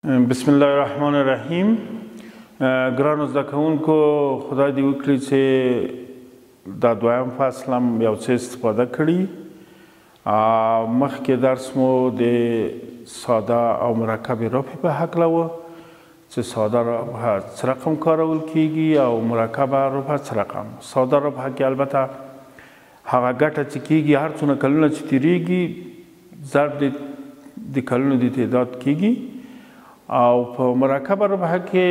بسم الله الرحمن الرحیم. ګرانو زده کوونکو، خدای دې وکړي چې دا دویم فصل هم یو څه استفاده کړي. مخکې درس مو د ساده او مرکب رفع په هکله و چې ساده رفع څه رقم کارول کیږي او مرکب رفع څه رقم. ساده رفع کې البته هغه ګټه چې کیږي هر څونه کلونه چې تیریږي ضرب د کلونو د تعداد کیږي، او په مرکب رفع کې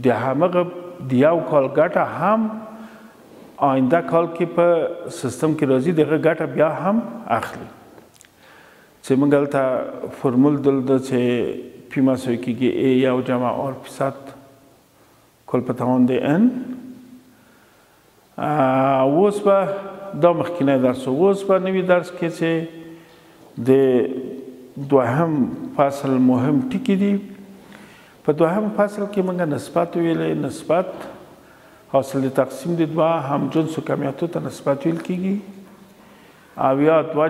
د همغه د یو کال ګټه هم آینده کال کې په سیستم کې راځي، دغه ګټه بیا هم اخلي. چې موږ هلته فرمول دلته چې پی مساوي کېږي ا یو جمع آر فیصد کل په توان د ان. اوس به دا مخکینی درس و. اوس به نوي درس کې چې د دوهم فصل مهم ټکي دي. په دوهم فصل کې موږ نسبت ویلې. نسبت حاصل تقسیم د دوه همجنسو کمیتو ته نسبت ویل کېږي، او یا دوه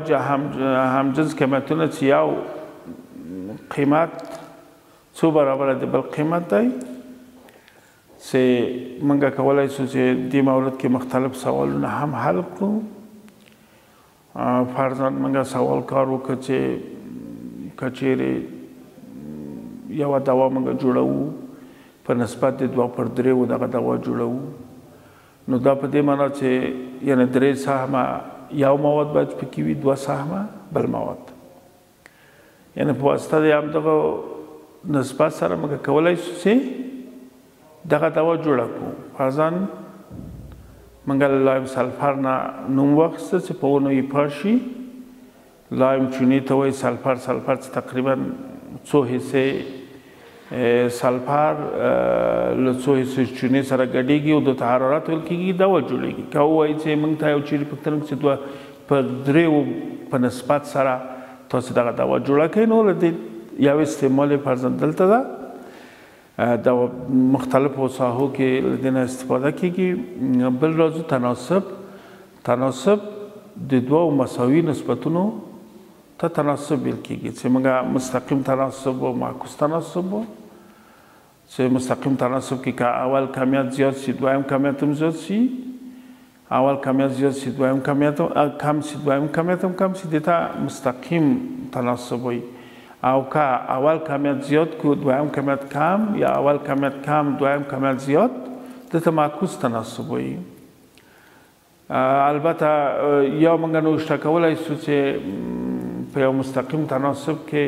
همجنس کمیتونه چې یو قیمت څو برابره د بل قیمت دی، چې موږ کولی شو چې دې مورد کې مختلف سوالونه هم حل کړو. فرضاً موږ سوال کار وکړو چې کچیرې یوه دوا موږ جوړوو په نسبت د دوه پر درېو دغه دوا جوړوو، نو دا په دې معنا چې یعنې 3 سهمه یو مواد باید پکې وي، 2 سهمه بل مواد. یعنې په واسطه د همدغه نسبت سره موږ کولی شو چې دغه دوا جوړه کړو. فرضاً موږ له لایم سلفر نه نوم واخیسته چې په ونو یې پاشي. لایم چونې ته وایي سلفر چې تقریبا څو حصې سلفر له څو حصې چونې سره ګډېږي او د حرارت ویل کېږي، دوا جوړېږي. که ووایي چې موږ ته یو چیرې پوښتنه وکړي چې دوه په درېو په نسبت سره تاسو دغه دوا جوړه کړئ، نو له دې یو استعمال یې فرضاً دلته ده. د مختلفو ساحو کې له دې نه استفاده کېږي. بل راځو تناسب د دوو مساوي نسبتونو ته تناسب ویل کېږي، چې موږ مستقیم تناسب و معکوس تناسب و. چې مستقیم تناسب کې که اول کمیت زیاد شي دویم کمیت هم زیاد شي، اول کمیت زیاد شي دویم کمیت هم کم شي، دویم کمیت هم کم شي، دې ته مستقیم تناسب وایي. او که اول کمیت زیاد کو دویم کمیت کم، یا اول کمیت کم دویم کمیت زیاد، دې ته معکوس تناسب وایي. البته یا موږ نوشته کولی شو چې په یو مستقیم تناسب کې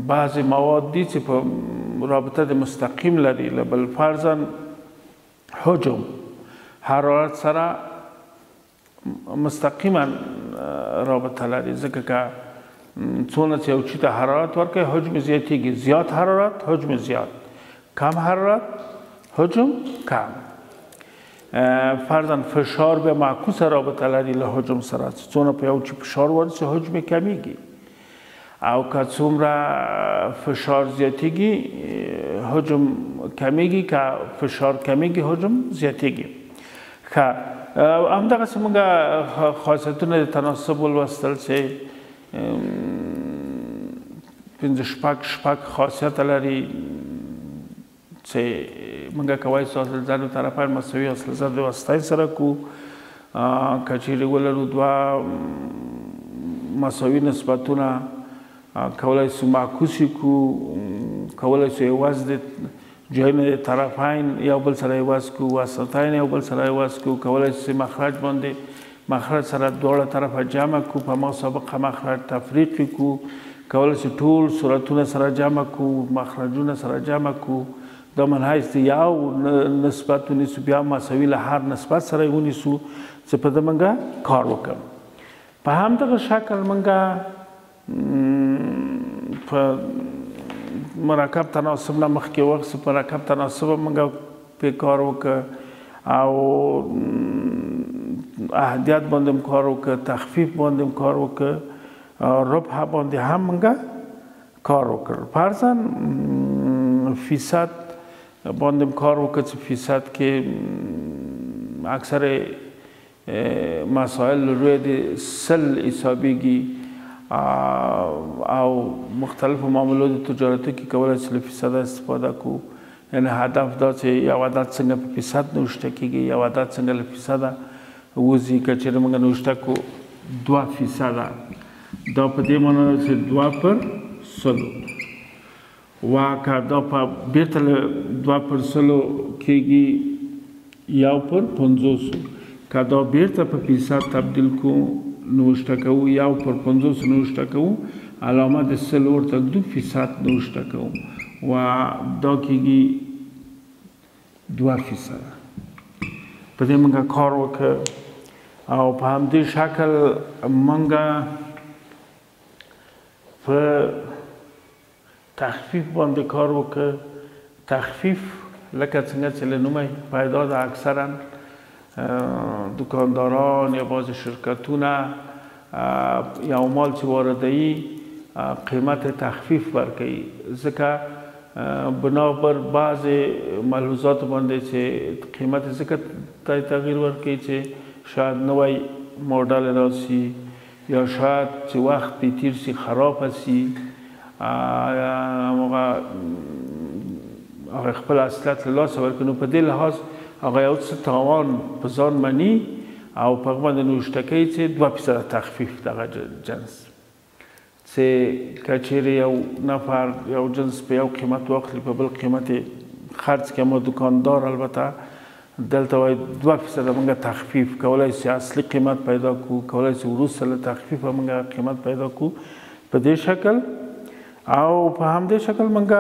بعضې مواد دي چې په رابطه د مستقیم لري له بل. فرضاً حجم حرارت سره مستقیما رابطه لري، ځکه که څونه چې یو چي ته حرارت ورکوي حجم زیاتېږي. زیات حرارت حجم زیات، کم حرارت حجم کم. فرضاً فشار به معکوس رابطه لري له حجم سره، څونه په یو چی فشار ورسي حجم کمیږي، او که څومره فشار زیاتېږي حجم کمیږي، که فشار کمیږي حجم زیاتېږي. ښه، همدغسې موږ خاصیتونه د تناسب ولوستل چې 5 خاصیت لري، چې موږ کولی شو اصل ضرب طرفین مساوي اصل ضرب وسطین سره کو. که چیرې ولرو دوه مساوي نسبتونه کولی شو معکوس یې کو، کولی شو عوض د جایونه د طرفین یو بل سره عوض کو، وسطین یو بل سره عوض کو. کولی شو مخرج باندې مخرج سره دواړه طرفه جمع کو، په مسابقه مخرج تفریق کو. کولی شو ټول صورتونه سره جمع کو، مخرجونه سره جمع کو. دا منحیث د یو نسبت ونیسو، بیا مساوي له هر نسبت سره یې ونیسو چې په ده موږ کار وکړو. په همدغه شکل موږ په مرکب تناسب نه مخکې واخیستو. په مرکب تناسب موږ پې کار وکړو، او احدیت باندې هم کار وکړو، تخفیف باندې هم کار وکړو، ربح باندې هم موږ کار وکړو. فرضاً فیصد باندې کار وکړو، چې فیصد کې اکثر مسائل روی د 100 حسابیږي، او مختلفو معاملو د تجارتو کې کولی شي له فیصده استفاده کوو. یعنې هدف دا چې یو عدد څنګه په فیصد نوشته کېږي، یو عدد څنګه له فیصده وځي. که چېرې موږ نوشته کړو 2%، دا په دې معنا ده چې 2/100. که دا په بېرته له 2/100 کېږي 1/500. که دا بېرته په فیصد تبدیل کړو نوشته کوو 1/500 نوشته کوو، علامه د 100 ورته ږدو، فیصد نوشته کوو و دا کېږي 2%. په دې موږ کار وکړ او په همدې شکل موږ په تخفیف باندې کار وکړ. تخفیف لکه څنګه چې له نومه پیدا ده، اکثرا دکانداران یا بعض شرکتونه یو مال چې واردوي قیمت تخفیف ورکوي، ځکه بنابر بعض ملحوظات باندې چې قیمت ځکه تغییر ورکوي چې شاید نوی ماډل راسي یا شاید چې وخت پې تیر سي خراب سي، هغه خپل اصلیت له لاسه ورکړي. نو په دې لحاظ هغه یو څه تاوان په ځان مني او په هغه باندې نوشته کوي چې 2% تخفیف دغه جنس. چې که چېرې یو نفر یو جنس په یو قیمت واخلي په بل قیمت خرڅ کړي، اما دکاندار البته دلته وایي 2% موږ تخفیف کولی شي اصلي قیمت پیدا کړو، کولی شي وروسته له تخفیفه موږ قیمت پیدا کړو په دې شکل. او په همدې شکل موږ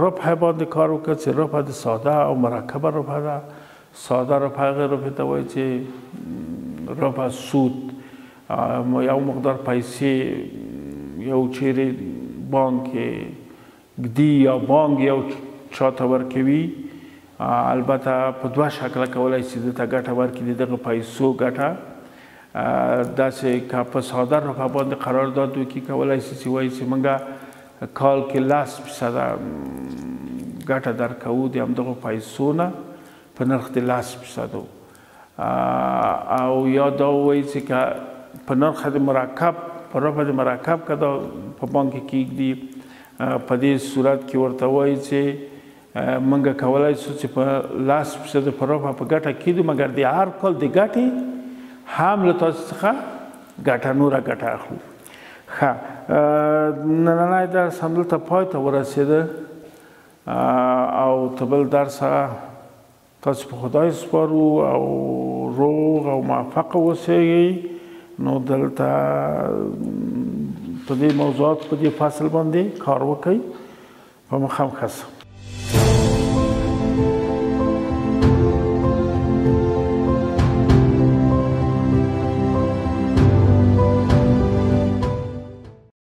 ربح باندې کار وکړ چې ربح د ساده او مرکبه ربح ده. ساده ربح هغې ربح ته وایي چې ربح سود، یو مقدار پیسې یو چیرې بانک ږدي یا بانک یو چاته ورکوي، البته په دوه شکله کولی شي دته ګټه ورکړي، د دغه پیسو ګټه. داسې که په ساده ربح باندې قرارداد وکړي کولی شي چې وایي چې موږ کال کې 10% ګټه درکوو د همدغو پیسو نه په نرخ د 10%. او یا دا وایي چې که په نرخ د مرکب په ربح د مرکب که دا په بانک کې کېږدي، په دې صورت کې ورته وایي چې موږ کولی شو چې په 10% په ربح په ګټه کېږدو، مګر د هر کال د ګټې هم له تاسو څخه ګټه نوره ګټه اخلو. ښه، نننی درس همدلته پای ته ورسېده او ته بل درس تاسو په خدای سپارو او روغ او موفق اوسئ. نو دلته په دې موضوعات په دې فصل باندې کار وکړئ. په مخه مو ښه.